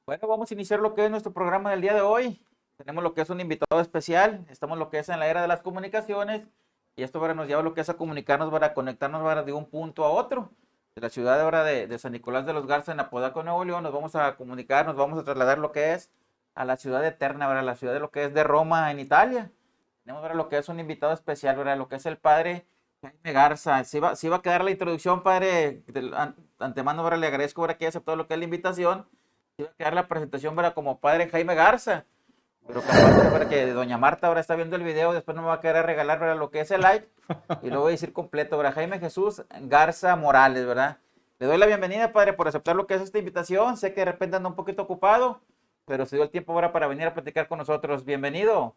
Bueno, vamos a iniciar lo que es nuestro programa del día de hoy. Tenemos lo que es un invitado especial. Estamos lo que es en la era de las comunicaciones. Y esto ahora nos lleva lo que es a comunicarnos, para conectarnos ahora de un punto a otro. De la ciudad ahora de San Nicolás de los Garza en Apodaca, Nuevo León, nos vamos a comunicar, nos vamos a trasladar lo que es a la ciudad eterna, ¿verdad? La ciudad de lo que es de Roma en Italia. Tenemos ahora lo que es un invitado especial, ¿verdad? Lo que es el padre Jaime Garza. Si va a quedar la introducción, padre. Antemano, ahora le agradezco ahora que haya aceptado lo que es la invitación. Iba a quedar la presentación para como padre Jaime Garza, pero capaz que para que doña Marta ahora está viendo el video, después no me va a querer regalar, ¿verdad? Lo que es el like y lo voy a decir completo, ¿verdad? Jaime Jesús Garza Morales, ¿verdad? Le doy la bienvenida, padre, por aceptar lo que es esta invitación. Sé que de repente anda un poquito ocupado, pero se dio el tiempo ahora para venir a platicar con nosotros. Bienvenido.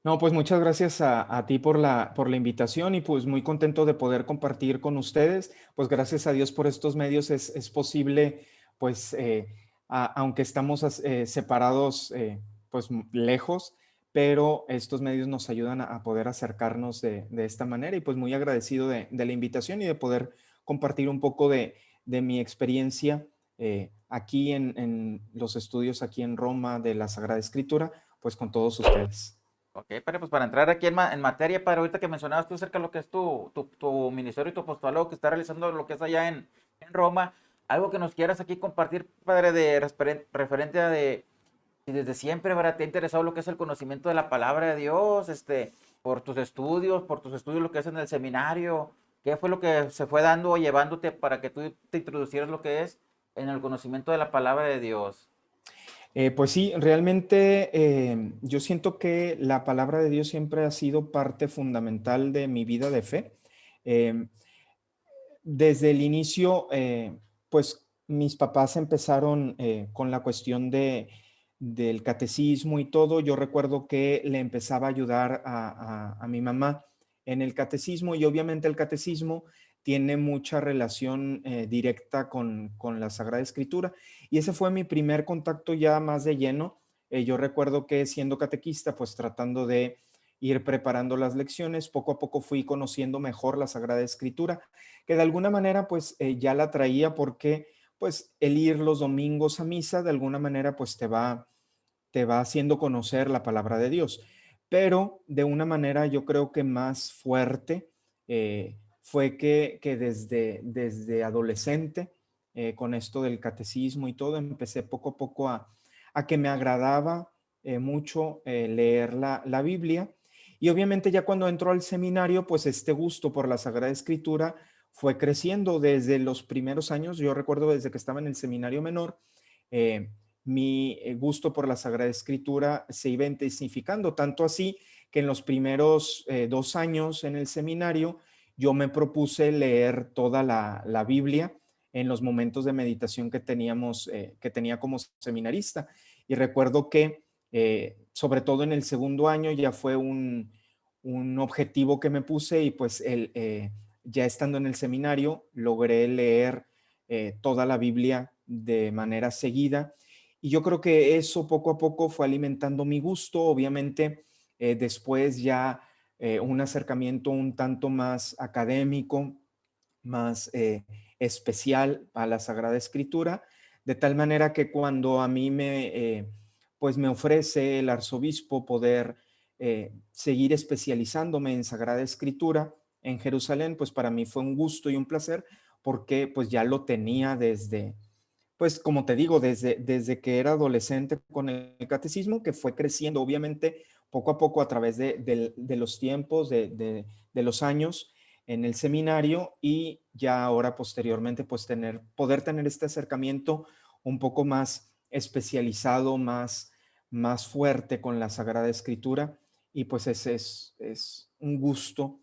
No, pues muchas gracias a ti por la invitación y pues muy contento de poder compartir con ustedes. Pues gracias a Dios por estos medios es posible, pues aunque estamos separados, pues lejos, pero estos medios nos ayudan a poder acercarnos de esta manera y pues muy agradecido de la invitación y de poder compartir un poco de mi experiencia aquí en los estudios aquí en Roma de la Sagrada Escritura, pues con todos ustedes. Ok, padre, pues para entrar aquí en materia, padre, ahorita que mencionabas tú acerca de lo que es tu ministerio y tu apostolado que está realizando lo que es allá en Roma, algo que nos quieras aquí compartir, padre, referente a de si desde siempre, ¿verdad? Te ha interesado lo que es el conocimiento de la palabra de Dios, por tus estudios, lo que es en el seminario, ¿qué fue lo que se fue dando o llevándote para que tú te introducieras lo que es en el conocimiento de la palabra de Dios? Pues sí, realmente yo siento que la palabra de Dios siempre ha sido parte fundamental de mi vida de fe. Em, Desde el inicio, pues mis papás empezaron con la cuestión del catecismo y todo. Yo recuerdo que le empezaba a ayudar a mi mamá en el catecismo y obviamente el catecismo tiene mucha relación directa con la Sagrada Escritura. Y ese fue mi primer contacto ya más de lleno. Yo recuerdo que siendo catequista, pues tratando de ir preparando las lecciones, poco a poco fui conociendo mejor la Sagrada Escritura que de alguna manera pues ya la traía porque pues el ir los domingos a misa de alguna manera pues te va haciendo conocer la palabra de Dios. Pero de una manera yo creo que más fuerte fue que desde adolescente, con esto del catecismo y todo, empecé poco a poco a que me agradaba mucho leer la Biblia. Y obviamente ya cuando entró al seminario, pues este gusto por la Sagrada Escritura fue creciendo desde los primeros años. Yo recuerdo desde que estaba en el seminario menor, eh, mi gusto por la Sagrada Escritura se iba intensificando, tanto así que en los primeros 2 años en el seminario yo me propuse leer toda la Biblia en los momentos de meditación que tenía como seminarista. Y recuerdo que, sobre todo en el segundo año, ya fue un objetivo que me puse y pues ya estando en el seminario logré leer toda la Biblia de manera seguida y yo creo que eso poco a poco fue alimentando mi gusto. Obviamente, después ya un acercamiento un tanto más académico, más especial a la Sagrada Escritura, de tal manera que cuando a mí pues me ofrece el arzobispo poder seguir especializándome en Sagrada Escritura en Jerusalén, pues para mí fue un gusto y un placer porque pues ya lo tenía pues como te digo, desde que era adolescente con el catecismo, que fue creciendo obviamente poco a poco a través de los tiempos, de los años en el seminario y ya ahora posteriormente pues poder tener este acercamiento un poco más especializado, más fuerte con la Sagrada Escritura y pues ese es un gusto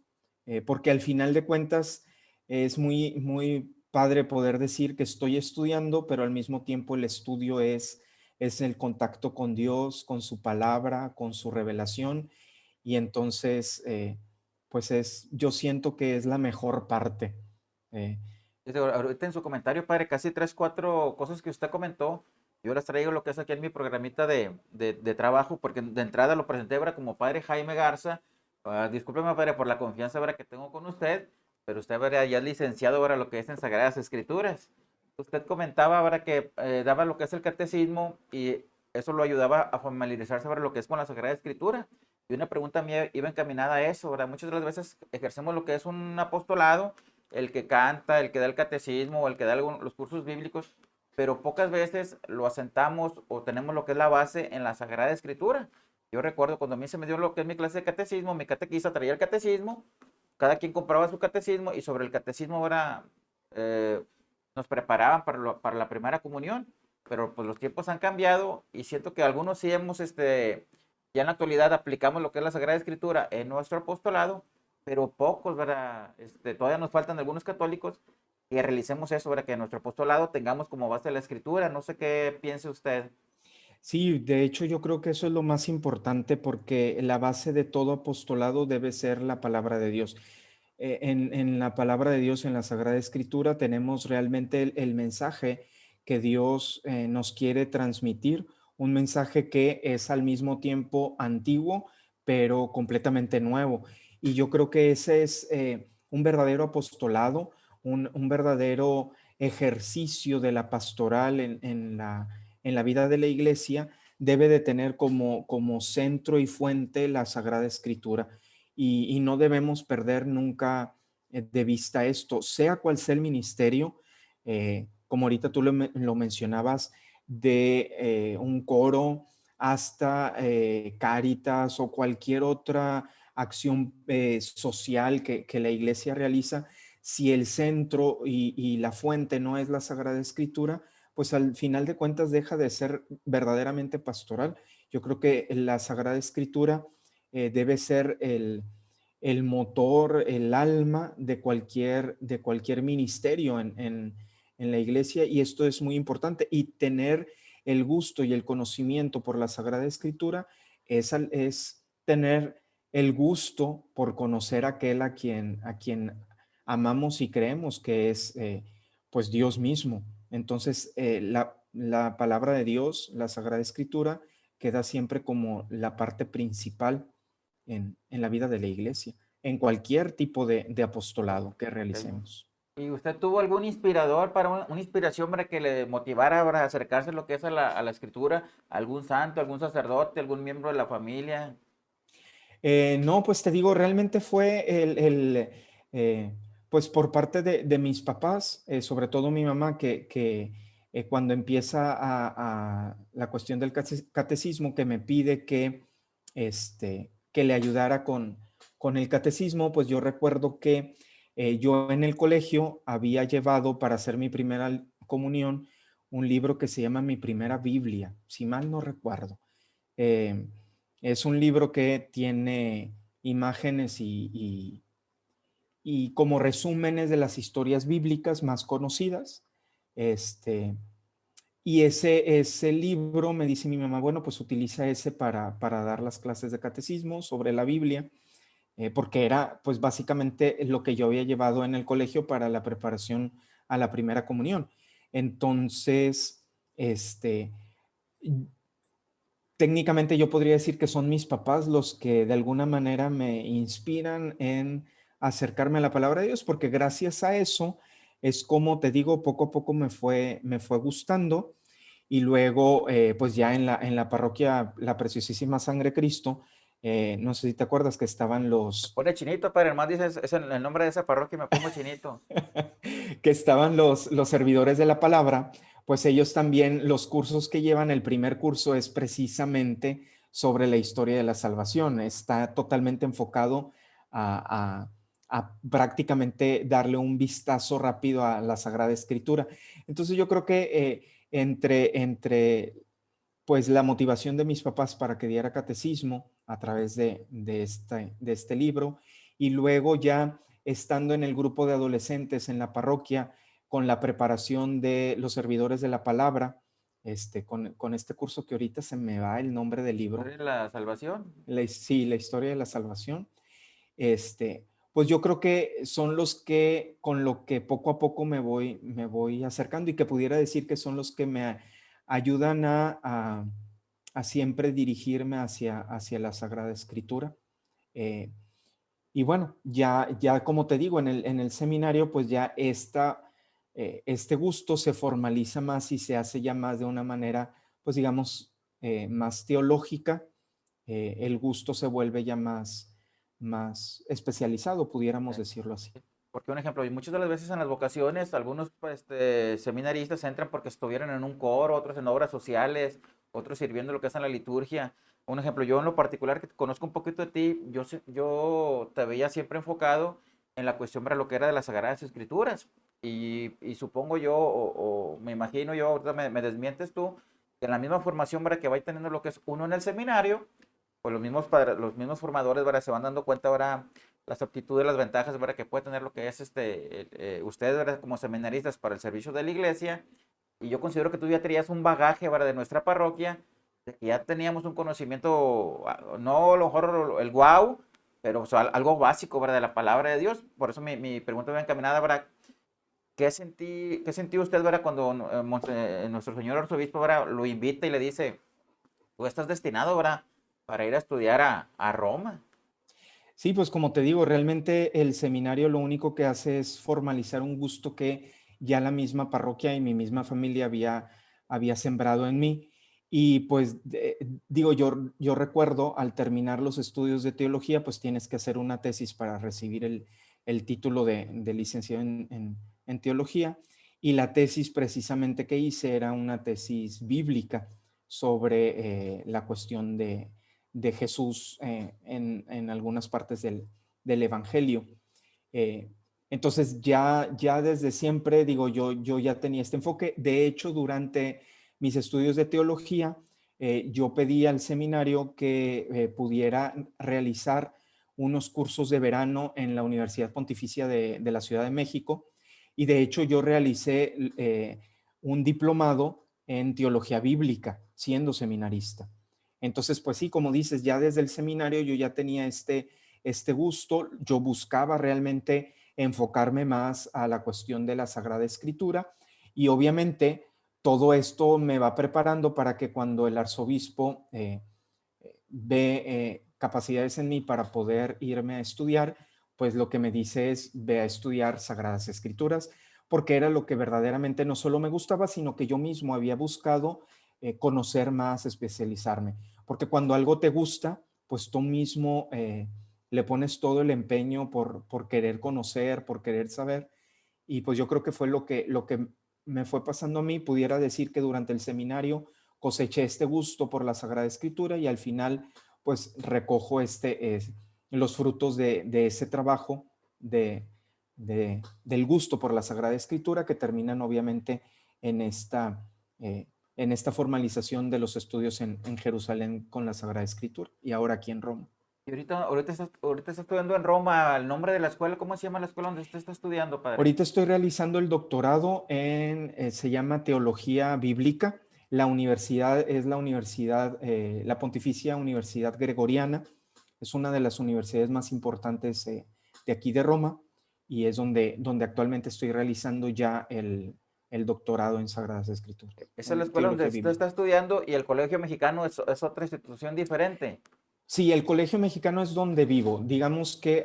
porque al final de cuentas es muy padre poder decir que estoy estudiando, pero al mismo tiempo el estudio es el contacto con Dios, con su palabra, con su revelación. Y entonces, pues yo siento que es la mejor parte. Eh, Ahorita en su comentario, padre, casi tres, cuatro cosas que usted comentó, yo las traigo lo que es aquí en mi programita de trabajo, porque de entrada lo presenté, ¿verdad? Como padre Jaime Garza. Discúlpeme, padre, por la confianza, ¿verdad? Que tengo con usted, pero usted, ¿verdad? Ya es licenciado, ahora lo que es en Sagradas Escrituras. Usted comentaba ahora que daba lo que es el catecismo y eso lo ayudaba a familiarizarse sobre lo que es con la Sagrada Escritura. Y una pregunta mía iba encaminada a eso, ¿verdad? Muchas de las veces ejercemos lo que es un apostolado, el que canta, el que da el catecismo o el que da los cursos bíblicos, pero pocas veces lo asentamos o tenemos lo que es la base en la Sagrada Escritura. Yo recuerdo cuando a mí se me dio lo que es mi clase de catecismo, mi catequista traía el catecismo, cada quien compraba su catecismo y sobre el catecismo ahora nos preparaban para la primera comunión, pero pues los tiempos han cambiado y siento que algunos sí hemos, ya en la actualidad aplicamos lo que es la Sagrada Escritura en nuestro apostolado, pero pocos, ¿verdad? Todavía nos faltan algunos católicos que realicemos eso, ¿verdad? Que en nuestro apostolado tengamos como base la Escritura. No sé qué piense usted. Sí, de hecho yo creo que eso es lo más importante porque la base de todo apostolado debe ser la palabra de Dios. En la palabra de Dios, en la Sagrada Escritura, tenemos realmente el mensaje que Dios nos quiere transmitir, un mensaje que es al mismo tiempo antiguo, pero completamente nuevo. Y yo creo que ese es un verdadero apostolado, un verdadero ejercicio de la pastoral en la vida de la iglesia, debe de tener como centro y fuente la Sagrada Escritura y no debemos perder nunca de vista esto, sea cual sea el ministerio, como ahorita tú lo mencionabas, de un coro hasta Cáritas o cualquier otra acción social que la iglesia realiza, si el centro y la fuente no es la Sagrada Escritura, pues al final de cuentas deja de ser verdaderamente pastoral. Yo creo que la Sagrada Escritura debe ser el motor, el alma de cualquier ministerio en la iglesia y esto es muy importante. Y tener el gusto y el conocimiento por la Sagrada Escritura es tener el gusto por conocer a aquel a quien amamos y creemos que es pues Dios mismo. Entonces, la palabra de Dios, la Sagrada Escritura, queda siempre como la parte principal en la vida de la iglesia, en cualquier tipo de apostolado que Ok. realicemos. ¿Y usted tuvo algún inspirador para una inspiración para que le motivara para acercarse a lo que es a la escritura? ¿Algún santo, algún sacerdote, algún miembro de la familia? No, pues te digo, realmente fue pues por parte de mis papás, sobre todo mi mamá, que cuando empieza la cuestión del catecismo, que me pide que le ayudara con el catecismo, pues yo recuerdo que yo en el colegio había llevado para hacer mi primera comunión un libro que se llama Mi Primera Biblia, si mal no recuerdo. Eh, es un libro que tiene imágenes y como resúmenes de las historias bíblicas más conocidas. Este, y ese libro me dice mi mamá, bueno, pues utiliza ese para dar las clases de catecismo sobre la Biblia, porque era pues básicamente lo que yo había llevado en el colegio para la preparación a la primera comunión. Entonces, este, técnicamente yo podría decir que son mis papás los que de alguna manera me inspiran en acercarme a la palabra de Dios, porque gracias a eso es como te digo, poco a poco me fue gustando y luego pues ya en la parroquia La Preciosísima Sangre de Cristo, no sé si te acuerdas que estaban Me los, pone chinito, padre, hermano, dice es el nombre de esa parroquia y me pongo chinito. que estaban los servidores de la palabra, pues ellos también, los cursos que llevan, el primer curso es precisamente sobre la historia de la salvación. Está totalmente enfocado a prácticamente darle un vistazo rápido a la Sagrada Escritura. Entonces yo creo que entre pues la motivación de mis papás para que diera catecismo a través de este libro y luego ya estando en el grupo de adolescentes en la parroquia con la preparación de los servidores de la palabra, con este curso que ahorita se me va el nombre del libro, ¿Historia de la salvación? sí, la historia de la salvación, pues yo creo que son los que con lo que poco a poco me voy acercando y que pudiera decir que son los que me ayudan a siempre dirigirme hacia la Sagrada Escritura. Eh, y bueno, ya como te digo, en el seminario, pues ya este gusto se formaliza más y se hace ya más de una manera, pues digamos, más teológica. El gusto se vuelve ya más especializado, pudiéramos decirlo así. Porque un ejemplo, y muchas de las veces en las vocaciones, algunos pues, seminaristas entran porque estuvieron en un coro, otros en obras sociales, otros sirviendo lo que es en la liturgia. Un ejemplo, yo en lo particular, que conozco un poquito de ti, yo te veía siempre enfocado en la cuestión para lo que era de las Sagradas Escrituras. Y supongo yo, o me imagino yo, ahorita me desmientes tú, que en la misma formación para que vaya teniendo lo que es uno en el seminario, pues los mismos formadores, ¿verdad? Se van dando cuenta ahora las aptitudes, las ventajas, ¿verdad? Que puede tener lo que es ustedes, ¿verdad? Como seminaristas para el servicio de la iglesia. Y yo considero que tú ya tenías un bagaje, ¿verdad? De nuestra parroquia, de que ya teníamos un conocimiento, no a lo mejor el wow, pero o sea, algo básico, ¿verdad? De la palabra de Dios. Por eso mi pregunta va encaminada, ¿verdad? Qué sentí usted, ¿verdad? Cuando nuestro señor arzobispo, ¿verdad? Lo invita y le dice, tú estás destinado, ¿verdad? Para ir a estudiar a Roma. Sí, pues como te digo, realmente el seminario lo único que hace es formalizar un gusto que ya la misma parroquia y mi misma familia había sembrado en mí. Y pues digo, yo recuerdo al terminar los estudios de teología, pues tienes que hacer una tesis para recibir el título de licenciado en teología. Y la tesis precisamente que hice era una tesis bíblica sobre la cuestión de Jesús en algunas partes del Evangelio. Eh, entonces ya desde siempre, digo, yo ya tenía este enfoque. De hecho, durante mis estudios de teología, yo pedí al seminario que pudiera realizar unos cursos de verano en la Universidad Pontificia de la Ciudad de México. Y de hecho yo realicé un diplomado en teología bíblica, siendo seminarista. Entonces, pues sí, como dices, ya desde el seminario yo ya tenía este gusto, yo buscaba realmente enfocarme más a la cuestión de la Sagrada Escritura y obviamente todo esto me va preparando para que cuando el arzobispo ve capacidades en mí para poder irme a estudiar, pues lo que me dice es ve a estudiar Sagradas Escrituras, porque era lo que verdaderamente no solo me gustaba, sino que yo mismo había buscado conocer más, especializarme, porque cuando algo te gusta, pues tú mismo le pones todo el empeño por querer conocer, por querer saber, y pues yo creo que fue lo que me fue pasando a mí. Pudiera decir que durante el seminario coseché este gusto por la Sagrada Escritura y al final pues recojo los frutos de ese trabajo, del gusto por la Sagrada Escritura que terminan obviamente en esta, en esta formalización de los estudios en Jerusalén con la Sagrada Escritura y ahora aquí en Roma. Y ahorita está estudiando en Roma. ¿El nombre de la escuela, cómo se llama la escuela donde usted está estudiando, padre? Ahorita estoy realizando el doctorado se llama Teología Bíblica. La universidad es la universidad, la Pontificia Universidad Gregoriana. Es una de las universidades más importantes de aquí de Roma y es donde actualmente estoy realizando ya el doctorado en Sagradas Escrituras, Esa es la en escuela donde Teología usted Bíblica. está estudiando y el Colegio Mexicano es otra institución diferente. Sí, el Colegio Mexicano es donde vivo. Digamos que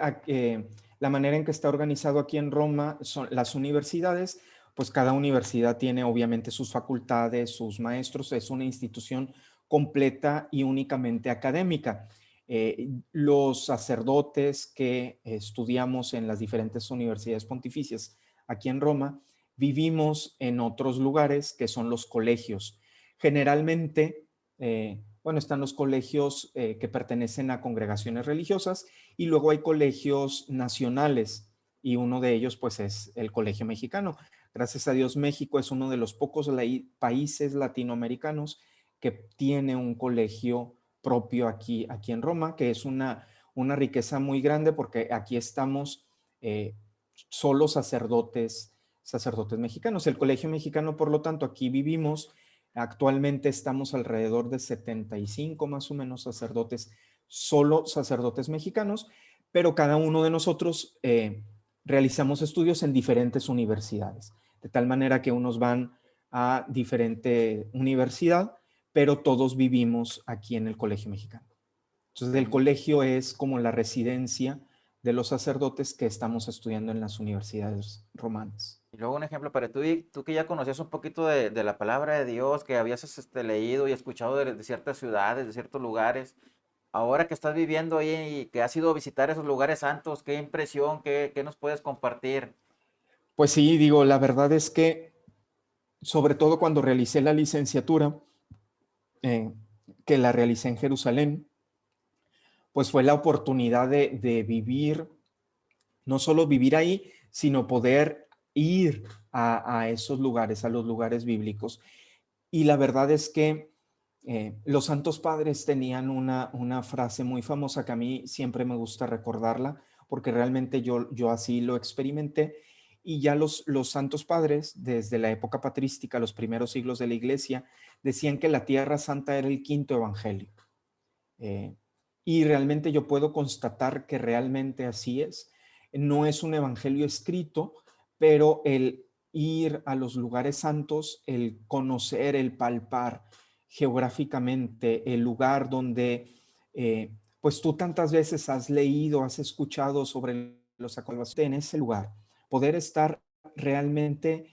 la manera en que está organizado aquí en Roma son las universidades, pues cada universidad tiene obviamente sus facultades, sus maestros, es una institución completa y únicamente académica. Los sacerdotes que estudiamos en las diferentes universidades pontificias aquí en Roma, vivimos en otros lugares que son los colegios. Generalmente, bueno, están los colegios que pertenecen a congregaciones religiosas y luego hay colegios nacionales y uno de ellos pues es el Colegio Mexicano. Gracias a Dios México es uno de los pocos países latinoamericanos que tiene un colegio propio aquí en Roma, que es una riqueza muy grande porque aquí estamos solo sacerdotes mexicanos. El Colegio Mexicano, por lo tanto, aquí vivimos. Actualmente estamos alrededor de 75 más o menos sacerdotes, solo sacerdotes mexicanos, pero cada uno de nosotros realizamos estudios en diferentes universidades, de tal manera que unos van a diferente universidad, pero todos vivimos aquí en el Colegio Mexicano. Entonces, el Mm. colegio es como la residencia de los sacerdotes que estamos estudiando en las universidades romanas. Y luego un ejemplo para tú, tú que ya conocías un poquito de la palabra de Dios, que habías leído y escuchado de ciertas ciudades, de ciertos lugares, ahora que estás viviendo ahí y que has ido a visitar esos lugares santos, ¿qué impresión, qué nos puedes compartir? Pues sí, digo, la verdad es que sobre todo cuando realicé la licenciatura, eh, que la realicé en Jerusalén, pues fue la oportunidad de vivir, no solo vivir ahí, sino poder ir a esos lugares, a los lugares bíblicos. Y la verdad es que los santos padres tenían una frase muy famosa que a mí siempre me gusta recordarla, porque realmente yo así lo experimenté. Y ya los santos padres, desde la época patrística, los primeros siglos de la iglesia, decían que la Tierra Santa era el quinto evangelio. Eh, y realmente yo puedo constatar que realmente así es. No es un evangelio escrito, pero el ir a los lugares santos, el conocer, el palpar geográficamente el lugar donde pues tú tantas veces has leído, has escuchado sobre los acontecimientos en ese lugar, poder estar realmente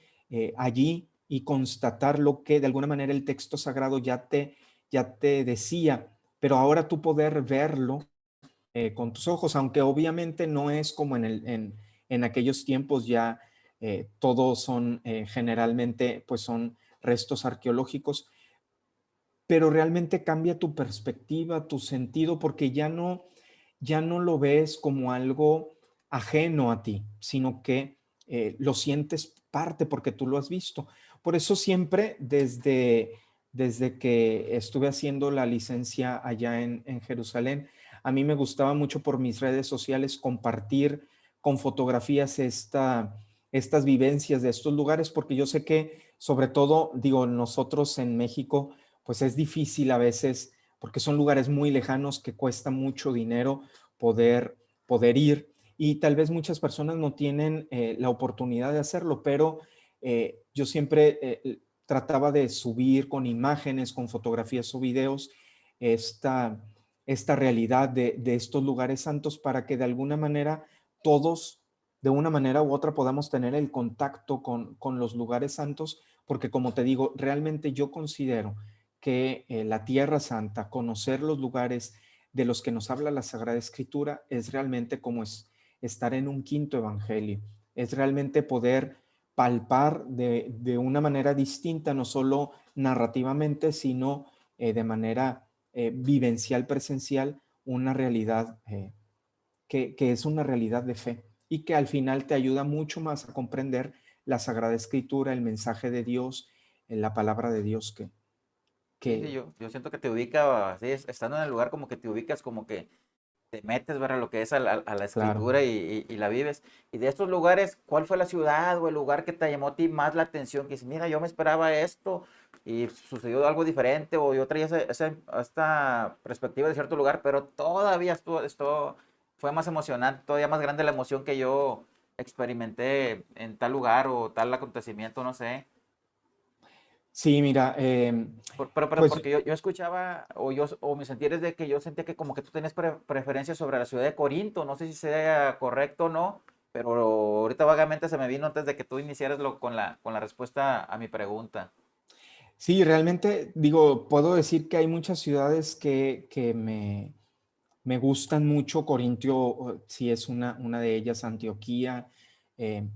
allí y constatar lo que de alguna manera el texto sagrado ya te decía, pero ahora tú poder verlo con tus ojos, aunque obviamente no es como en aquellos tiempos ya todos son generalmente pues son restos arqueológicos, pero realmente cambia tu perspectiva, tu sentido, porque ya no lo ves como algo ajeno a ti, sino que lo sientes parte porque tú lo has visto. Por eso siempre desde que estuve haciendo la licencia allá en Jerusalén, a mí me gustaba mucho por mis redes sociales compartir con fotografías estas vivencias de estos lugares, porque yo sé que sobre todo, digo, nosotros en México, pues es difícil a veces, porque son lugares muy lejanos que cuesta mucho dinero poder ir y tal vez muchas personas no tienen la oportunidad de hacerlo, pero yo siempre trataba de subir con imágenes, con fotografías o videos esta, esta realidad de estos lugares santos para que de alguna manera todos, de una manera u otra, podamos tener el contacto con los lugares santos, porque como te digo, realmente yo considero que la Tierra Santa, conocer los lugares de los que nos habla la Sagrada Escritura, es realmente como estar en un quinto evangelio, es realmente poder palpar de una manera distinta, no solo narrativamente, sino de manera vivencial, presencial, una realidad que es una realidad de fe y que al final te ayuda mucho más a comprender la Sagrada Escritura, el mensaje de Dios, la palabra de Dios Sí, sí, que yo siento que te ubica, así, estando en el lugar como que te ubicas, como que te metes, ¿verdad? Lo que es a la claro. escritura y la vives. Y de estos lugares, ¿cuál fue la ciudad o el lugar que te llamó a ti más la atención? Que dices, mira, yo me esperaba esto y sucedió algo diferente o yo traía esta perspectiva de cierto lugar, pero todavía esto fue más emocionante, todavía más grande la emoción que yo experimenté en tal lugar o tal acontecimiento, no sé. Sí, mira, Pero pues porque yo escuchaba, o mi sentir es de que yo sentía que como que tú tenías preferencia sobre la ciudad de Corinto, no sé si sea correcto o no, pero ahorita vagamente se me vino antes de que tú iniciaras con la respuesta a mi pregunta. sí, realmente digo, puedo decir que hay muchas ciudades que me gustan mucho. Corintio, sí es una de ellas, Antioquía, eh,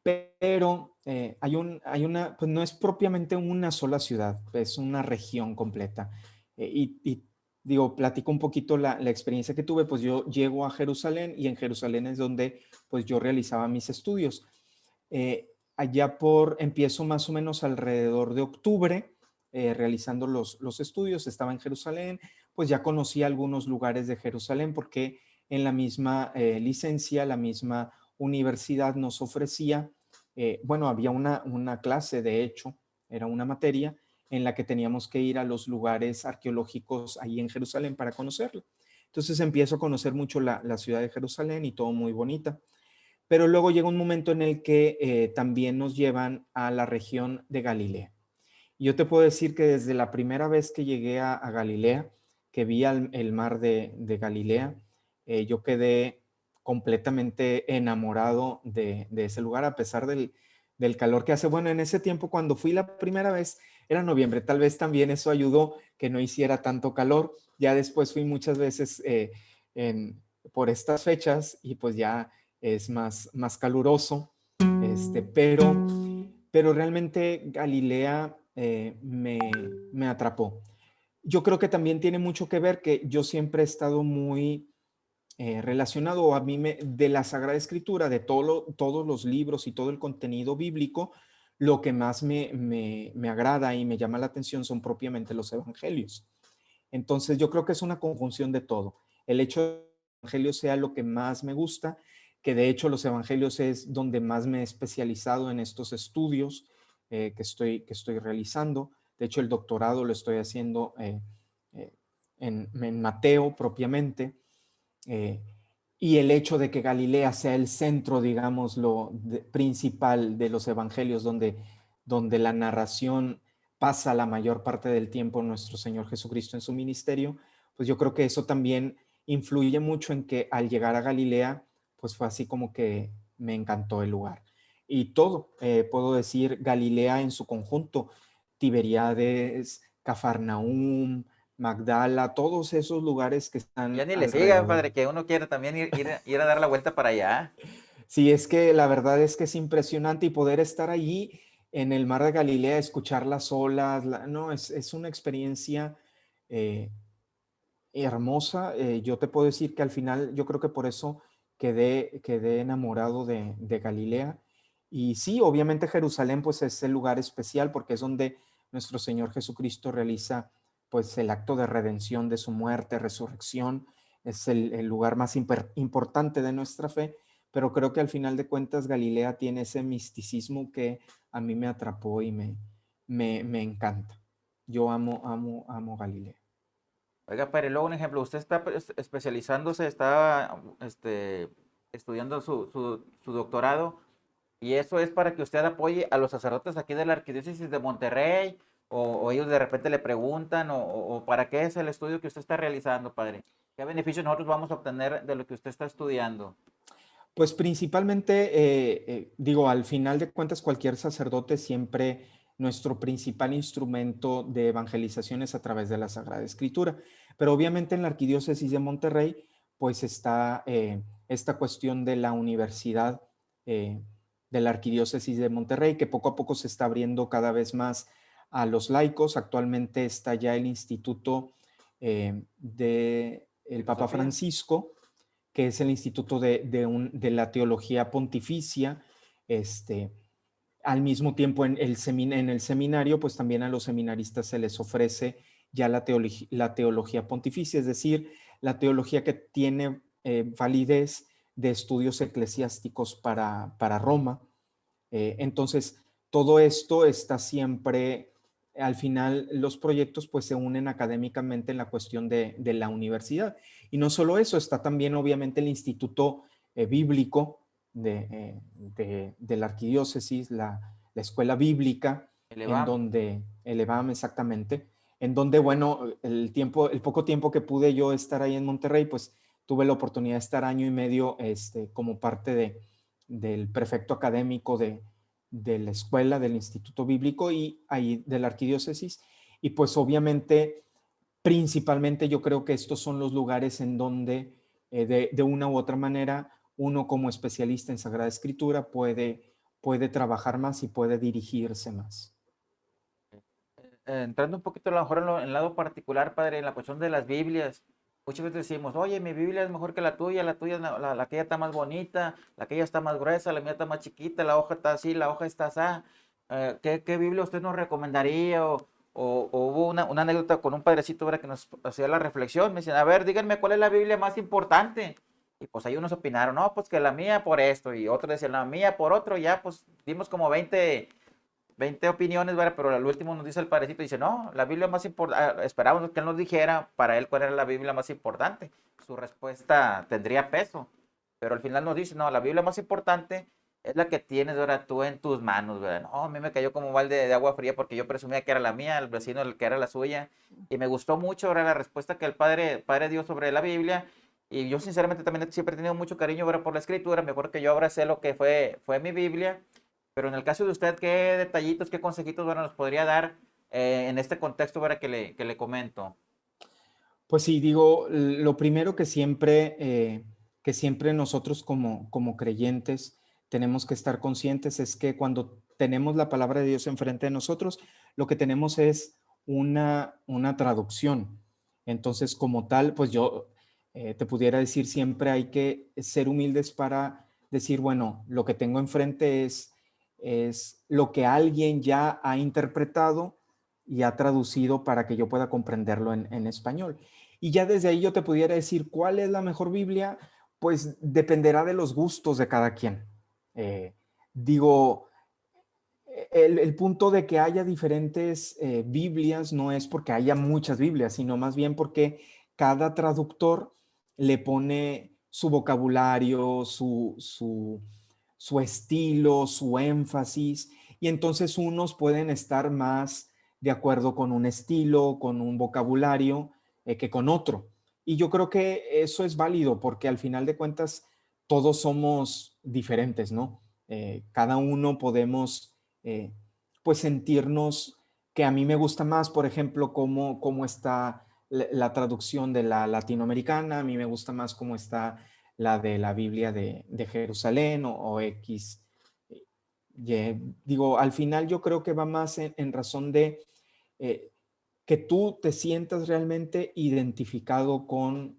pero hay una, pues no es propiamente una sola ciudad, es una región completa. Y digo, platico un poquito la experiencia que tuve, pues yo llego a Jerusalén y en Jerusalén es donde pues yo realizaba mis estudios. Empiezo más o menos alrededor de octubre realizando los estudios, estaba en Jerusalén, pues ya conocí algunos lugares de Jerusalén porque en la misma licencia, la misma universidad nos ofrecía, bueno, había una clase, de hecho, era una materia en la que teníamos que ir a los lugares arqueológicos ahí en Jerusalén para conocerlo. Entonces empiezo a conocer mucho la ciudad de Jerusalén y todo muy bonita. Pero luego llega un momento en el que también nos llevan a la región de Galilea. Y yo te puedo decir que desde la primera vez que llegué a Galilea, que vi el mar de Galilea, yo quedé completamente enamorado de ese lugar, a pesar del calor que hace. Bueno, en ese tiempo, cuando fui la primera vez, era noviembre, tal vez también eso ayudó que no hiciera tanto calor. Ya después fui muchas veces por estas fechas y pues ya es más caluroso, pero realmente Galilea me atrapó. Yo creo que también tiene mucho que ver que yo siempre he estado muy relacionado de la Sagrada Escritura, de todos los libros y todo el contenido bíblico. Lo que más me agrada y me llama la atención son propiamente los evangelios. Entonces yo creo que es una conjunción de todo. El hecho de que los evangelios sea lo que más me gusta, que de hecho los evangelios es donde más me he especializado en estos estudios que estoy realizando. De hecho, el doctorado lo estoy haciendo eh, en Mateo propiamente. eh, y el hecho de que Galilea sea el centro, digamos, principal de los evangelios, donde la narración pasa la mayor parte del tiempo nuestro Señor Jesucristo en su ministerio, pues yo creo que eso también influye mucho en que al llegar a Galilea, pues fue así como que me encantó el lugar. Y todo, puedo decir Galilea en su conjunto, Tiberíades, Cafarnaúm, Magdala, todos esos lugares que Ya están ni le siga, alrededor. padre, que uno quiere también ir a dar la vuelta para allá. Sí, es que la verdad es que es impresionante y poder estar allí en el mar de Galilea, escuchar las olas, no, es una experiencia eh, hermosa. Yo te puedo decir que al final yo creo que por eso quedé enamorado de Galilea. Y sí, obviamente Jerusalén pues es el lugar especial porque es donde nuestro Señor Jesucristo realiza pues el acto de redención de su muerte, resurrección. Es el lugar más importante de nuestra fe, pero creo que al final de cuentas Galilea tiene ese misticismo que a mí me atrapó y me encanta. Yo amo Galilea. Oiga, padre, luego un ejemplo, usted está especializándose, está estudiando su doctorado, y eso es para que usted apoye a los sacerdotes aquí de la Arquidiócesis de Monterrey, o ellos de repente le preguntan, o para qué es el estudio que usted está realizando, padre. ¿Qué beneficios nosotros vamos a obtener de lo que usted está estudiando? Pues principalmente, digo, al final de cuentas, cualquier sacerdote siempre nuestro principal instrumento de evangelización es a través de la Sagrada Escritura. Pero obviamente en la Arquidiócesis de Monterrey, pues está esta cuestión de la universidad de la Arquidiócesis de Monterrey, que poco a poco se está abriendo cada vez más a los laicos. Actualmente está ya el Instituto del Papa ¿Filosofía? Francisco, que es el Instituto de la Teología Pontificia. este, Al mismo tiempo en el seminario, pues también a los seminaristas se les ofrece ya la teología pontificia, es decir, la teología que tiene validez de estudios eclesiásticos para Roma. Entonces, todo esto está siempre, al final, los proyectos pues se unen académicamente en la cuestión de la universidad. Y no solo eso, está también obviamente el Instituto Bíblico de la Arquidiócesis, la Escuela Bíblica, El en EBAM. donde, el EBAM exactamente, en donde, bueno, el poco tiempo que pude yo estar ahí en Monterrey, pues tuve la oportunidad de estar año y medio como parte del prefecto académico de la escuela, del Instituto Bíblico y ahí de la Arquidiócesis. Y pues obviamente, principalmente yo creo que estos son los lugares en donde de una u otra manera uno como especialista en Sagrada Escritura puede trabajar más y puede dirigirse más. Entrando un poquito a lo mejor en el lado particular, padre, en la cuestión de las Biblias, muchas veces decimos, oye, mi Biblia es mejor que la tuya es la que ya está más bonita, la que ya está más gruesa, la mía está más chiquita, la hoja está así, la hoja está así. ¿Qué Biblia usted nos recomendaría? O hubo una anécdota con un padrecito, ¿verdad? Que nos hacía la reflexión, me decían, a ver, díganme cuál es la Biblia más importante. Y pues ahí unos opinaron, no, pues que la mía por esto, y otros decían, la mía por otro, y ya pues dimos como 20 opiniones, ¿verdad? Pero al último nos dice el padrecito, dice, no, la Biblia más importante, esperábamos que él nos dijera para él cuál era la Biblia más importante. Su respuesta tendría peso, pero al final nos dice, no, la Biblia más importante es la que tienes ahora tú en tus manos, ¿verdad? No, a mí me cayó como un balde de agua fría porque yo presumía que era la mía, el vecino el que era la suya, y me gustó mucho ahora la respuesta que el padre dio sobre la Biblia, Y yo sinceramente también siempre he tenido mucho cariño, ¿verdad?, por la escritura. Me acuerdo que yo abracé lo que fue mi Biblia. Pero en el caso de usted, ¿qué detallitos, qué consejitos, bueno, nos podría dar en este contexto, ¿verdad?, que le comento? Pues sí, digo, lo primero que siempre nosotros como creyentes tenemos que estar conscientes es que cuando tenemos la palabra de Dios enfrente de nosotros, lo que tenemos es una traducción. Entonces, como tal, pues yo te pudiera decir, siempre hay que ser humildes para decir, bueno, lo que tengo enfrente es lo que alguien ya ha interpretado y ha traducido para que yo pueda comprenderlo en español. Y ya desde ahí yo te pudiera decir cuál es la mejor Biblia, pues dependerá de los gustos de cada quien. Eh, digo, el punto de que haya diferentes Biblias no es porque haya muchas Biblias, sino más bien porque cada traductor le pone su vocabulario, su estilo, su énfasis, y entonces unos pueden estar más de acuerdo con un estilo, con un vocabulario, que con otro. Y yo creo que eso es válido porque al final de cuentas todos somos diferentes, ¿no? Cada uno podemos eh, pues sentirnos que a mí me gusta más, por ejemplo, cómo está la traducción de la latinoamericana, a mí me gusta más cómo está la de la Biblia de Jerusalén o X. Digo, al final yo creo que va más en razón de eh, que tú te sientas realmente identificado con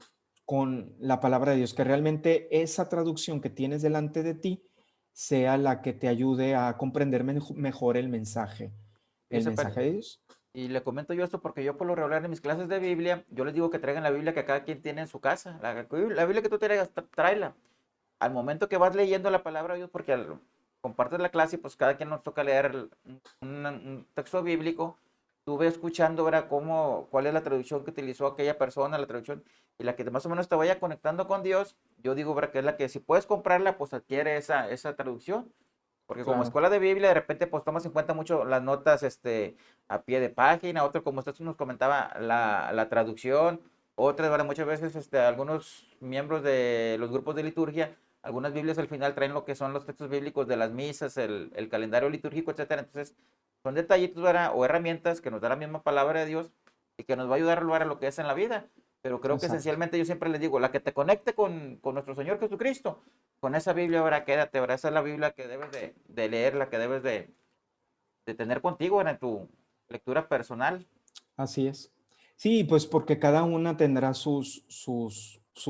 la palabra de Dios, que realmente esa traducción que tienes delante de ti sea la que te ayude a comprender mejor el Fíjese, mensaje de Dios. y le comento yo esto porque yo por lo regular en mis clases de Biblia, yo les digo que traigan la Biblia que cada quien tiene en su casa. La Biblia que tú traigas, tráela. Al momento que vas leyendo la palabra de Dios, porque compartes la clase, pues cada quien nos toca leer un texto bíblico, tú ves escuchando, ¿verdad?, cuál es la traducción que utilizó aquella persona, la traducción, y la que más o menos te vaya conectando con Dios, yo digo, ¿verdad?, que es la que si puedes comprarla, pues adquiere esa traducción. Porque como Claro, escuela de Biblia, de repente, pues tomas en cuenta mucho las notas a pie de página, otro, como usted nos comentaba, la traducción, otras, ¿verdad? Muchas veces algunos miembros de los grupos de liturgia, algunas Biblias al final traen lo que son los textos bíblicos de las misas, el calendario litúrgico, etcétera. Entonces, son detallitos, ¿verdad?, o herramientas que nos da la misma palabra de Dios y que nos va a ayudar a lograr lo que es en la vida. Pero creo que exacto. esencialmente yo siempre les digo, la que te conecte con nuestro Señor Jesucristo, con esa Biblia ahora quédate, ahora esa es la Biblia que debes de leer, la que debes de tener contigo ahora en tu lectura personal. Así es. Sí, pues porque cada una tendrá sus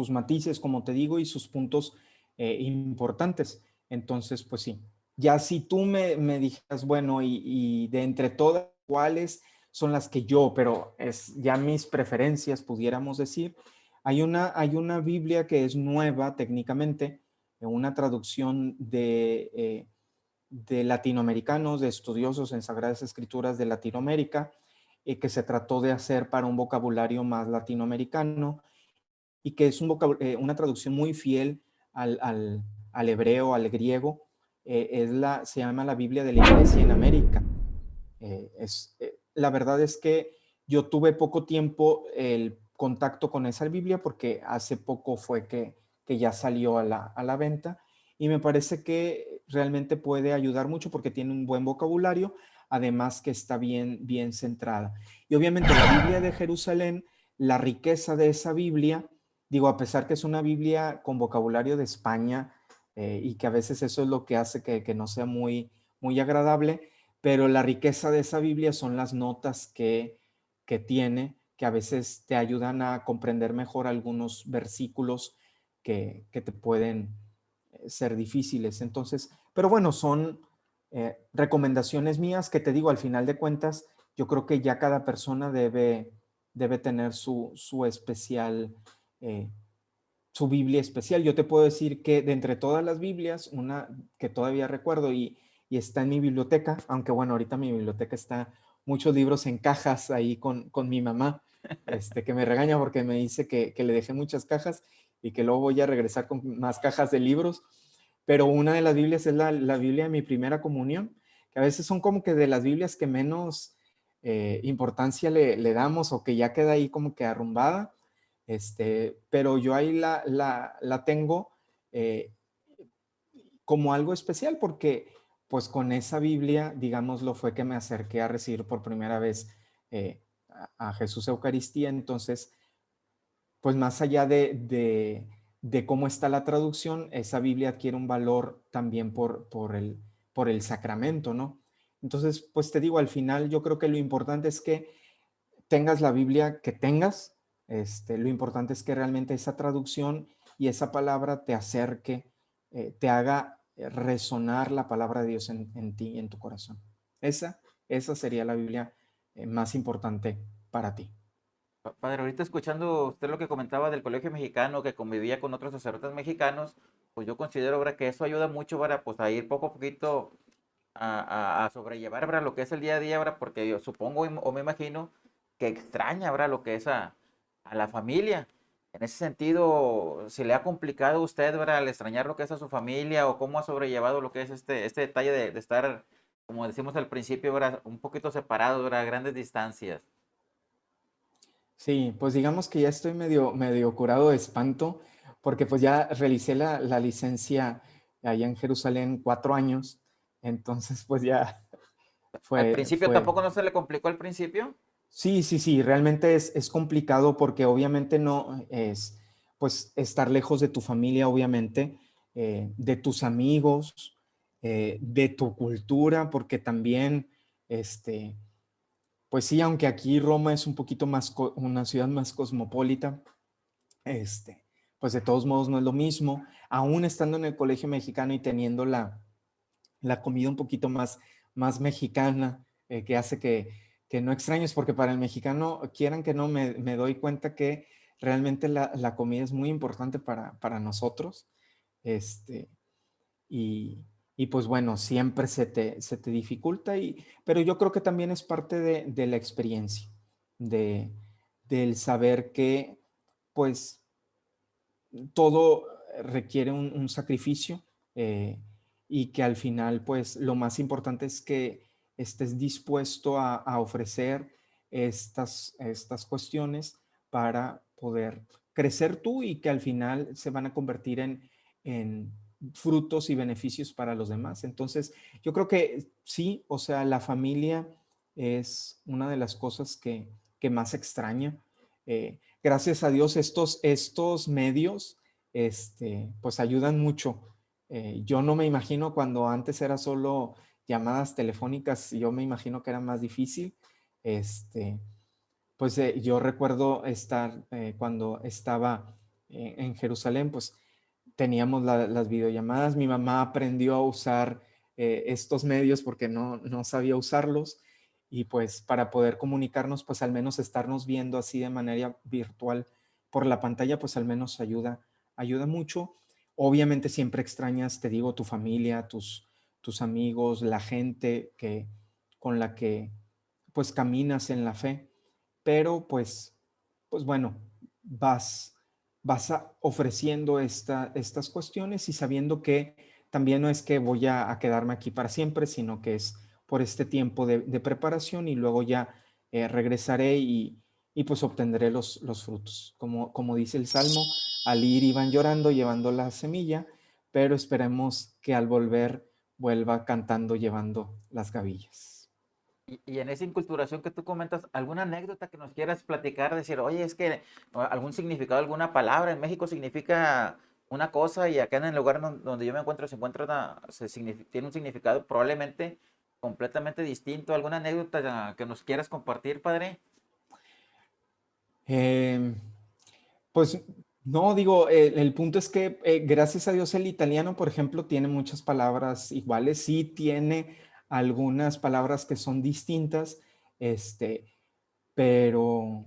matices, como te digo, y sus puntos importantes. Entonces, pues sí. Ya si tú me dijeras, bueno, y de entre todas, ¿cuáles son las que yo, pero es ya mis preferencias, pudiéramos decir? Hay una Biblia que es nueva técnicamente, una traducción de latinoamericanos, de estudiosos en Sagradas Escrituras de Latinoamérica, que se trató de hacer para un vocabulario más latinoamericano y que es una traducción muy fiel al hebreo, al griego. Se llama la Biblia de la Iglesia en América. La verdad es que yo tuve poco tiempo el contacto con esa Biblia porque hace poco fue que ya salió a la venta y me parece que realmente puede ayudar mucho porque tiene un buen vocabulario, además que está bien centrada. Y obviamente la Biblia de Jerusalén, la riqueza de esa Biblia, digo, a pesar que es una Biblia con vocabulario de España y que a veces eso es lo que hace que no sea muy agradable, pero la riqueza de esa Biblia son las notas que tiene, que a veces te ayudan a comprender mejor algunos versículos que te pueden ser difíciles. Entonces, pero bueno, son recomendaciones mías que te digo, al final de cuentas, yo creo que ya cada persona debe tener su especial, eh, su Biblia especial. Yo te puedo decir que de entre todas las Biblias, una que todavía recuerdo y está en mi biblioteca, aunque bueno, ahorita mi biblioteca está muchos libros en cajas ahí con mi mamá, que me regaña porque me dice que le dejé muchas cajas y que luego voy a regresar con más cajas de libros, pero una de las Biblias es la Biblia de mi primera comunión, que a veces son como que de las Biblias que menos importancia le damos o que ya queda ahí como que arrumbada, pero yo ahí la tengo eh, como algo especial porque pues con esa Biblia, digámoslo, fue que me acerqué a recibir por primera vez a Jesús Eucaristía. Entonces, pues más allá de cómo está la traducción, esa Biblia adquiere un valor también por el sacramento, ¿no? Entonces, pues te digo, al final yo creo que lo importante es que tengas la Biblia que tengas, lo importante es que realmente esa traducción y esa palabra te acerque, te haga resonar la palabra de Dios en ti, en tu corazón. Esa sería la Biblia más importante para ti. Padre, ahorita escuchando usted lo que comentaba del colegio mexicano, que convivía con otros sacerdotes mexicanos, pues yo considero, ¿verdad?, que eso ayuda mucho, ¿verdad?, pues a ir poco a poquito a sobrellevar, ¿verdad?, lo que es el día a día, ¿verdad?, porque yo supongo o me imagino que extraña, ¿verdad?, lo que es a la familia. En ese sentido, ¿se le ha complicado a usted, ¿verdad?, al extrañar lo que es a su familia o cómo ha sobrellevado lo que es este detalle de estar, como decimos al principio, ¿verdad?, un poquito separados, ¿verdad?, a grandes distancias? Sí, pues digamos que ya estoy medio curado de espanto, porque pues ya realicé la licencia allá en Jerusalén 4 años, entonces pues ya Al fue, principio fue, tampoco no se le complicó al principio. sí, sí, sí, realmente es complicado porque obviamente no es, pues estar lejos de tu familia, obviamente, de tus amigos, de tu cultura, porque también, este, pues sí, aunque aquí Roma es un poquito más, una ciudad más cosmopolita, pues de todos modos no es lo mismo, aún estando en el colegio mexicano y teniendo la comida un poquito más mexicana, que hace que no extrañes, porque para el mexicano, quieran que no, me doy cuenta que realmente la comida es muy importante para nosotros, este, y pues bueno, siempre se te dificulta, pero yo creo que también es parte de la experiencia, de, del saber que pues todo requiere un sacrificio, y que al final, pues lo más importante es que estés dispuesto a ofrecer estas cuestiones para poder crecer tú y que al final se van a convertir en frutos y beneficios para los demás. Entonces, yo creo que sí, o sea, la familia es una de las cosas que más extraña. Gracias a Dios, estos medios, pues ayudan mucho. Yo no me imagino cuando antes era solo llamadas telefónicas, yo me imagino que era más difícil. Este, pues yo recuerdo estar, cuando estaba en Jerusalén, pues teníamos las videollamadas. Mi mamá aprendió a usar estos medios porque no sabía usarlos, y pues para poder comunicarnos, pues al menos estarnos viendo así de manera virtual por la pantalla, pues al menos ayuda mucho. Obviamente siempre extrañas, te digo, tu familia, tus amigos, la gente con la que pues caminas en la fe, pero pues bueno, vas, vas ofreciendo estas cuestiones y sabiendo que también no es que voy a quedarme aquí para siempre, sino que es por este tiempo de preparación, y luego ya regresaré y pues obtendré los frutos. Como dice el Salmo, al ir iban llorando llevando la semilla, pero esperemos que al volver vuelva cantando llevando las gavillas. Y en esa inculturación que tú comentas, ¿alguna anécdota que nos quieras platicar? Decir, oye, es que algún significado, alguna palabra en México significa una cosa y acá en el lugar donde yo me encuentro se encuentra tiene un significado probablemente completamente distinto. ¿Alguna anécdota que nos quieras compartir, padre? Eh, Pues no, digo, el punto es que gracias a Dios el italiano, por ejemplo, tiene muchas palabras iguales, sí tiene algunas palabras que son distintas, este, pero,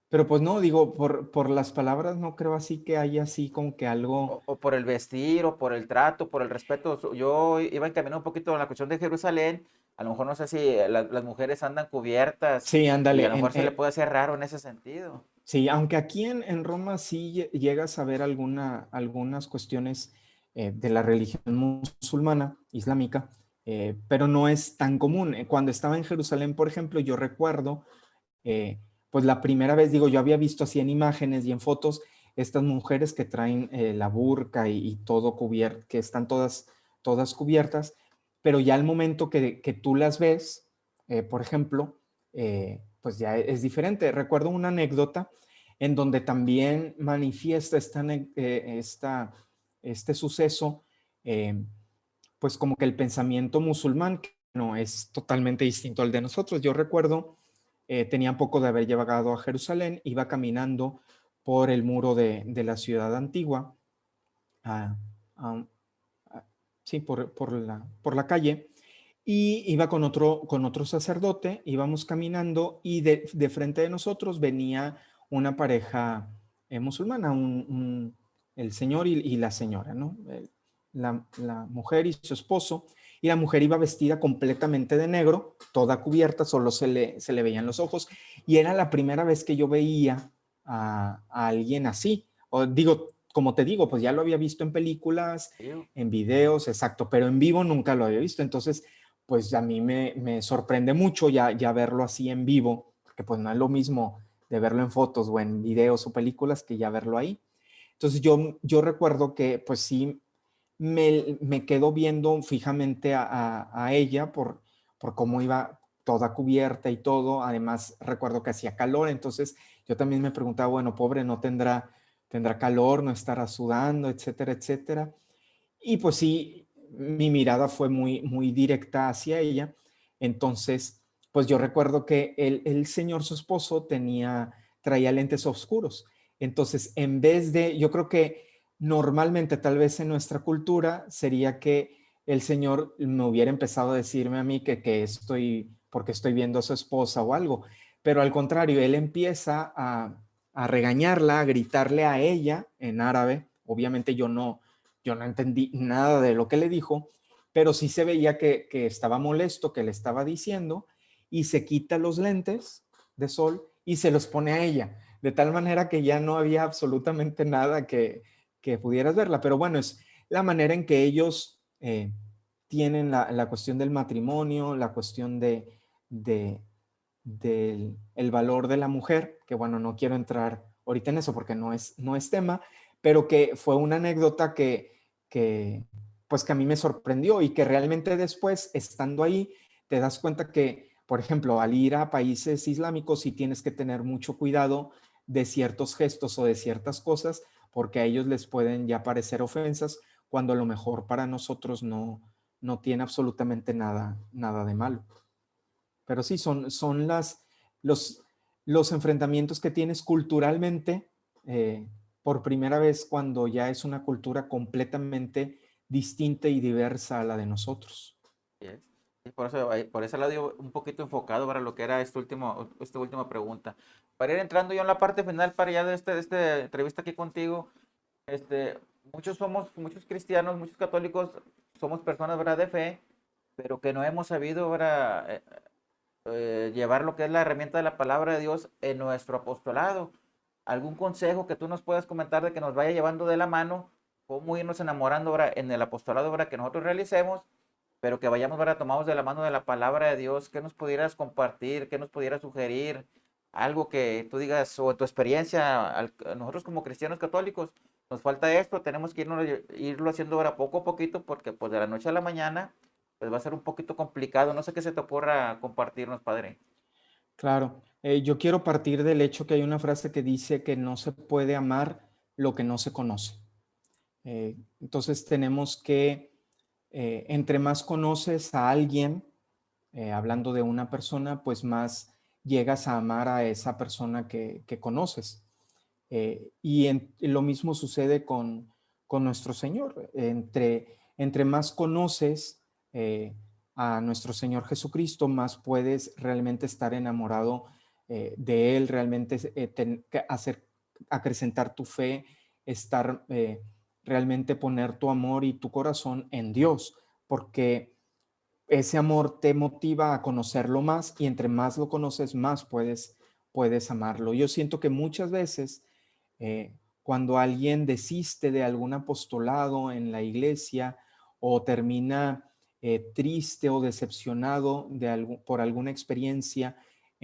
pero pues no, digo, por las palabras no creo así que haya así como que algo. O por el vestir, o por el trato, por el respeto. Yo iba encaminado un poquito en la cuestión de Jerusalén. A lo mejor no sé si las mujeres andan cubiertas Sí, y a ándale, lo mejor se le puede hacer raro en ese sentido. sí, aunque aquí en Roma sí llegas a ver algunas cuestiones de la religión musulmana, islámica, pero no es tan común. Cuando estaba en Jerusalén, por ejemplo, yo recuerdo, pues la primera vez, digo, yo había visto así en imágenes y en fotos estas mujeres que traen la burka y todo cubierto, que están todas cubiertas, pero ya al momento que tú las ves, por ejemplo, pues ya es diferente. Recuerdo una anécdota en donde también manifiesta este suceso, eh, pues como que el pensamiento musulmán que no es totalmente distinto al de nosotros. Yo recuerdo, tenía poco de haber llegado a Jerusalén, iba caminando por el muro de la ciudad antigua, a- a- sí, por la calle, y iba con otro sacerdote, íbamos caminando y de frente de nosotros venía una pareja musulmana, el señor y la señora, ¿no? La mujer y su esposo, y la mujer iba vestida completamente de negro, toda cubierta, solo se le veían los ojos, y era la primera vez que yo veía a alguien así, o digo, como te digo, pues ya lo había visto en películas, en videos, exacto, pero en vivo nunca lo había visto, entonces pues a mí me sorprende mucho ya verlo así en vivo, porque pues no es lo mismo de verlo en fotos o en videos o películas que ya verlo ahí. Entonces yo recuerdo que pues sí me quedo viendo fijamente a ella por cómo iba toda cubierta y todo. Además recuerdo que hacía calor, entonces yo también me preguntaba, bueno, pobre, no tendrá calor, no estará sudando, etcétera, etcétera. Y pues sí, mi mirada fue muy directa hacia ella. Entonces, pues yo recuerdo que el señor, su esposo, traía lentes oscuros. Entonces, en vez de, yo creo que normalmente tal vez en nuestra cultura sería que el señor me hubiera empezado a decirme a mí porque estoy viendo a su esposa o algo. Pero al contrario, él empieza a regañarla, a gritarle a ella en árabe. Obviamente yo no entendí nada de lo que le dijo, pero sí se veía que estaba molesto, que le estaba diciendo, y se quita los lentes de sol y se los pone a ella, de tal manera que ya no había absolutamente nada que pudieras verla. Pero bueno, es la manera en que ellos tienen la cuestión del matrimonio, la cuestión de, del el valor de la mujer, que bueno, no quiero entrar ahorita en eso porque no es tema, pero que fue una anécdota que, pues que a mí me sorprendió y que realmente después, estando ahí, te das cuenta que, por ejemplo, al ir a países islámicos sí tienes que tener mucho cuidado de ciertos gestos o de ciertas cosas, porque a ellos les pueden ya parecer ofensas, cuando a lo mejor para nosotros no tiene absolutamente nada de malo. Pero sí, son los, los enfrentamientos que tienes culturalmente por primera vez cuando ya es una cultura completamente distinta y diversa a la de nosotros. Yes. Y por eso, por ese lado yo un poquito enfocado para lo que era esta última pregunta. Para ir entrando yo en la parte final para ya de esta entrevista aquí contigo, este, muchos cristianos, muchos católicos, somos personas, ¿verdad?, de fe, pero que no hemos sabido, ¿verdad?, llevar lo que es la herramienta de la palabra de Dios en nuestro apostolado. ¿Algún consejo que tú nos puedas comentar de que nos vaya llevando de la mano, cómo irnos enamorando ahora en el apostolado ahora que nosotros realicemos, pero que vayamos ahora tomados de la mano de la palabra de Dios? ¿Qué nos pudieras compartir? ¿Qué nos pudieras sugerir? Algo que tú digas, o tu experiencia, nosotros como cristianos católicos, nos falta esto, tenemos que irlo haciendo ahora poco a poquito, porque pues de la noche a la mañana, pues va a ser un poquito complicado. No sé qué se te ocurra compartirnos, padre. Claro, yo quiero partir del hecho que hay una frase que dice que no se puede amar lo que no se conoce. Entonces tenemos que, entre más conoces a alguien, hablando de una persona, pues más llegas a amar a esa persona que conoces. Lo mismo sucede con nuestro Señor. Entre más conoces a nuestro Señor Jesucristo, más puedes realmente estar enamorado de Él, realmente acrecentar tu fe, estar realmente poner tu amor y tu corazón en Dios, porque ese amor te motiva a conocerlo más y entre más lo conoces, más puedes amarlo. Yo siento que muchas veces cuando alguien desiste de algún apostolado en la iglesia o termina triste o decepcionado por alguna experiencia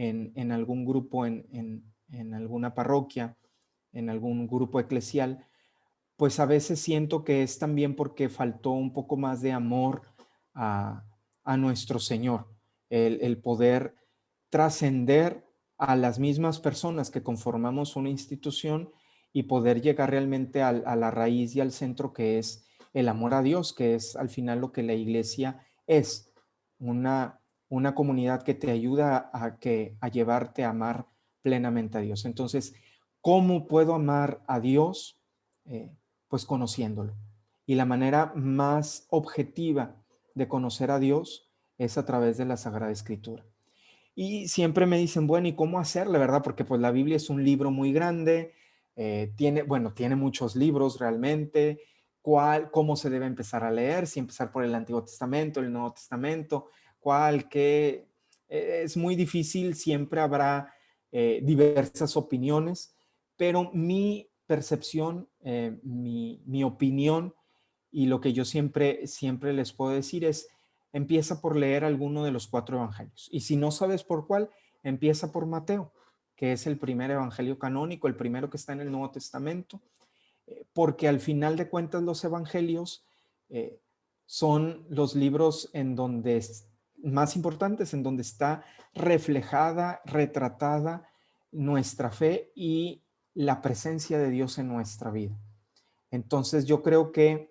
en algún grupo, en alguna parroquia, en algún grupo eclesial, pues a veces siento que es también porque faltó un poco más de amor a, a nuestro Señor, el poder trascender a las mismas personas que conformamos una institución y poder llegar realmente a la raíz y al centro, que es el amor a Dios, que es al final lo que la iglesia es, una comunidad que te ayuda a llevarte a amar plenamente a Dios. Entonces, ¿cómo puedo amar a Dios? Pues conociéndolo. Y la manera más objetiva de conocer a Dios es a través de la Sagrada Escritura. Y siempre me dicen, bueno, ¿y cómo hacerle, verdad? Porque pues la Biblia es un libro muy grande, tiene muchos libros realmente. ¿Cómo se debe empezar a leer? Si empezar por el Antiguo Testamento, el Nuevo Testamento, ¿cuál, qué? Es muy difícil, siempre habrá diversas opiniones, pero mi percepción, mi opinión y lo que yo siempre les puedo decir es, empieza por leer alguno de los 4 evangelios. Y si no sabes por cuál, empieza por Mateo, que es el primer evangelio canónico, el primero que está en el Nuevo Testamento, porque al final de cuentas los evangelios eh, son los libros en donde más importantes, en donde está reflejada, retratada nuestra fe y la presencia de Dios en nuestra vida. Entonces yo creo que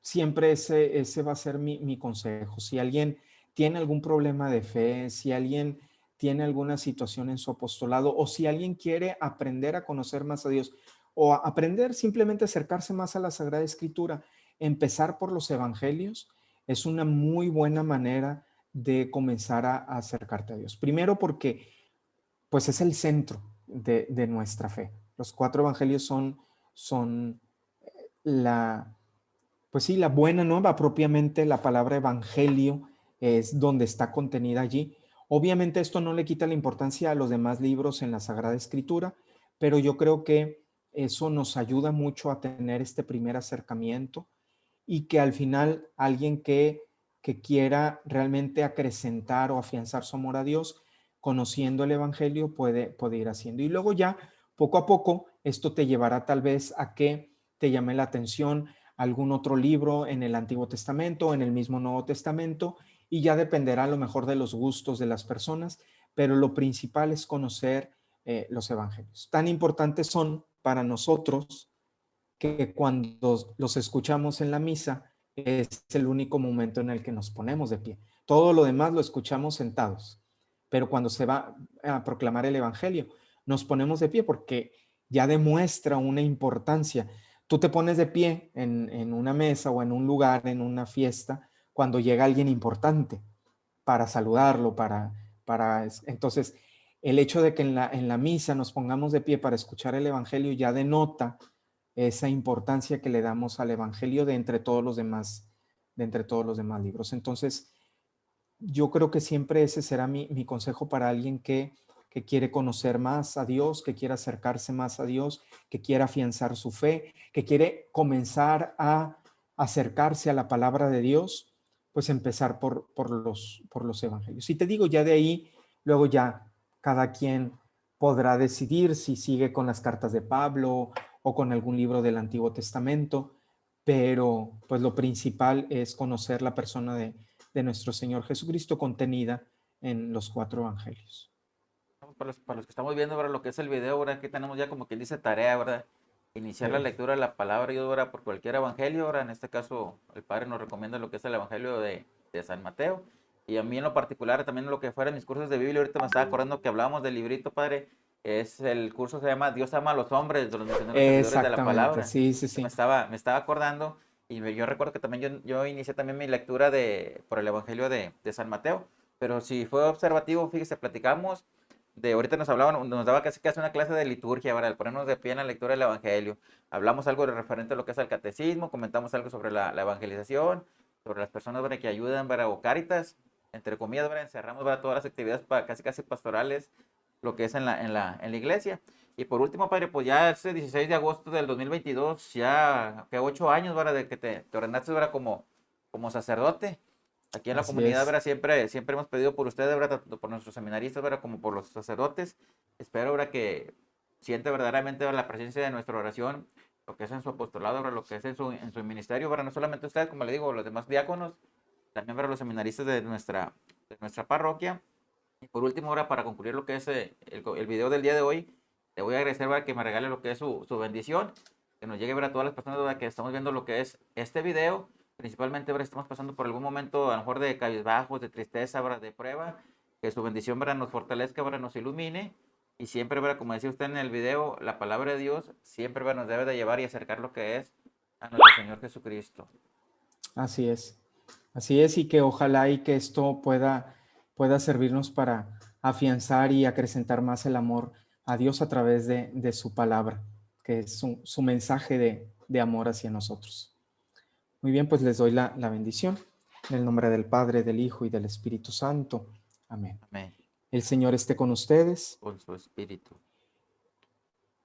siempre ese va a ser mi consejo. Si alguien tiene algún problema de fe, si alguien tiene alguna situación en su apostolado o si alguien quiere aprender a conocer más a Dios o aprender simplemente a acercarse más a la Sagrada Escritura, empezar por los evangelios es una muy buena manera de comenzar a acercarte a Dios. Primero porque pues es el centro de nuestra fe. Los 4 evangelios son la, pues sí, la buena nueva, propiamente la palabra evangelio es donde está contenida allí. Obviamente esto no le quita la importancia a los demás libros en la Sagrada Escritura, pero yo creo que eso nos ayuda mucho a tener este primer acercamiento y que al final alguien que quiera realmente acrecentar o afianzar su amor a Dios, conociendo el Evangelio, puede ir haciendo. Y luego ya, poco a poco, esto te llevará tal vez a que te llame la atención algún otro libro en el Antiguo Testamento, en el mismo Nuevo Testamento, y ya dependerá a lo mejor de los gustos de las personas, pero lo principal es conocer los evangelios. Tan importantes son para nosotros que cuando los escuchamos en la misa es el único momento en el que nos ponemos de pie. Todo lo demás lo escuchamos sentados, pero cuando se va a proclamar el Evangelio, nos ponemos de pie porque ya demuestra una importancia. Tú te pones de pie en una mesa o en un lugar, en una fiesta, cuando llega alguien importante para saludarlo, entonces el hecho de que en la misa nos pongamos de pie para escuchar el Evangelio ya denota esa importancia que le damos al Evangelio de entre todos los demás libros. Entonces, yo creo que siempre ese será mi consejo para alguien que quiere conocer más a Dios, que quiere acercarse más a Dios, que quiere afianzar su fe, que quiere comenzar a acercarse a la palabra de Dios, pues empezar por los evangelios. Y te digo, ya de ahí, luego ya cada quien podrá decidir si sigue con las cartas de Pablo o con algún libro del Antiguo Testamento, pero pues lo principal es conocer la persona de nuestro Señor Jesucristo contenida en los 4 evangelios. Para los que estamos viendo ahora lo que es el video, ahora que tenemos ya como quien dice tarea, ¿verdad? Iniciar la lectura de la palabra y ahora por cualquier evangelio, ahora en este caso el Padre nos recomienda lo que es el evangelio de San Mateo. Y a mí en lo particular, también lo que fuera en mis cursos de Biblia, ahorita me estaba acordando que hablábamos del librito, Padre, es el curso se llama Dios ama a los hombres, de los misioneros servidores de la Exactamente, palabra. sí, sí, Me sí. estaba, me estaba acordando y yo recuerdo que también yo inicié también mi lectura por el evangelio de San Mateo. Pero si fue observativo, fíjese, platicamos ahorita nos hablaban, nos daba casi casi una clase de liturgia, para ponernos de pie en la lectura del Evangelio. Hablamos algo de referente a lo que es el catecismo, comentamos algo sobre la evangelización, sobre las personas que ayudan, o Cáritas, entre comillas, encerramos todas las actividades casi casi pastorales, lo que es en la iglesia. Y por último, Padre, pues ya ese 16 de agosto del 2022, ya que 8 años, de que te ordenaste, como sacerdote. Aquí en la Así comunidad, es. ¿verdad? Siempre hemos pedido por ustedes, ¿verdad? Tanto por nuestros seminaristas, ¿verdad? Como por los sacerdotes. Espero, ¿verdad? Que siente verdaderamente, ¿verdad? La presencia de nuestra oración, lo que es en su apostolado, ¿verdad? Lo que es en su ministerio, ¿verdad? No solamente ustedes, como le digo, los demás diáconos, también, ¿verdad? Los seminaristas de nuestra parroquia. Y por último, ahora para concluir lo que es el video del día de hoy, le voy a agradecer, ¿verdad? Que me regale lo que es su bendición, que nos llegue, ¿verdad? A todas las personas, ¿verdad? Que estamos viendo lo que es este video. Principalmente, ¿verdad? Estamos pasando por algún momento, a lo mejor de cabizbajos, de tristeza, ¿verdad? De prueba. Que su bendición, ¿verdad? Nos fortalezca, ¿verdad? Nos ilumine. Y siempre, ¿verdad? Como decía usted en el video, la palabra de Dios siempre, ¿verdad? Nos debe de llevar y acercar lo que es a nuestro Señor Jesucristo. Así es. Así es, y que ojalá y que esto pueda servirnos para afianzar y acrecentar más el amor a Dios a través de su palabra, que es su mensaje de amor hacia nosotros. Muy bien, pues les doy la bendición. En el nombre del Padre, del Hijo y del Espíritu Santo. Amén. Amén. El Señor esté con ustedes. Con su espíritu.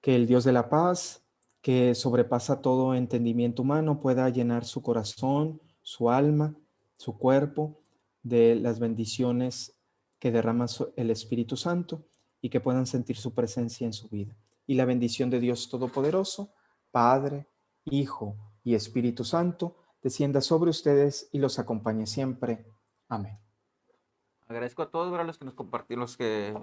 Que el Dios de la paz, que sobrepasa todo entendimiento humano, pueda llenar su corazón, su alma, su cuerpo de las bendiciones que derrama el Espíritu Santo y que puedan sentir su presencia en su vida. Y la bendición de Dios Todopoderoso, Padre, Hijo y Espíritu Santo, descienda sobre ustedes y los acompañe siempre. Amén. Agradezco a todos, ¿verdad? Los que nos compartieron, los que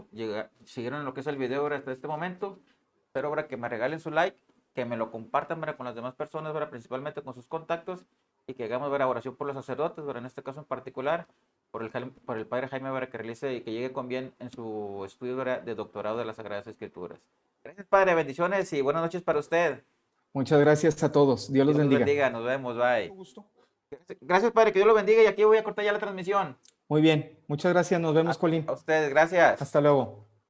siguieron lo que es el video, ¿verdad? Hasta este momento. Espero, ¿verdad? Que me regalen su like, que me lo compartan, ¿verdad? Con las demás personas, ¿verdad? Principalmente con sus contactos, y que hagamos, ¿verdad? Oración por los sacerdotes, ¿verdad? En este caso en particular, por el padre Jaime, ¿verdad? Que realice y que llegue con bien en su estudio, ¿verdad? De doctorado de las Sagradas Escrituras. Gracias, padre. Bendiciones y buenas noches para usted. Muchas gracias a todos. Dios los Dios los bendiga. bendiga. Nos vemos. Bye. Mucho gusto. Gracias, padre. Que Dios lo bendiga, y aquí voy a cortar ya la transmisión. Muy bien. Muchas gracias. Nos vemos, Colín. A ustedes. Gracias. Hasta luego.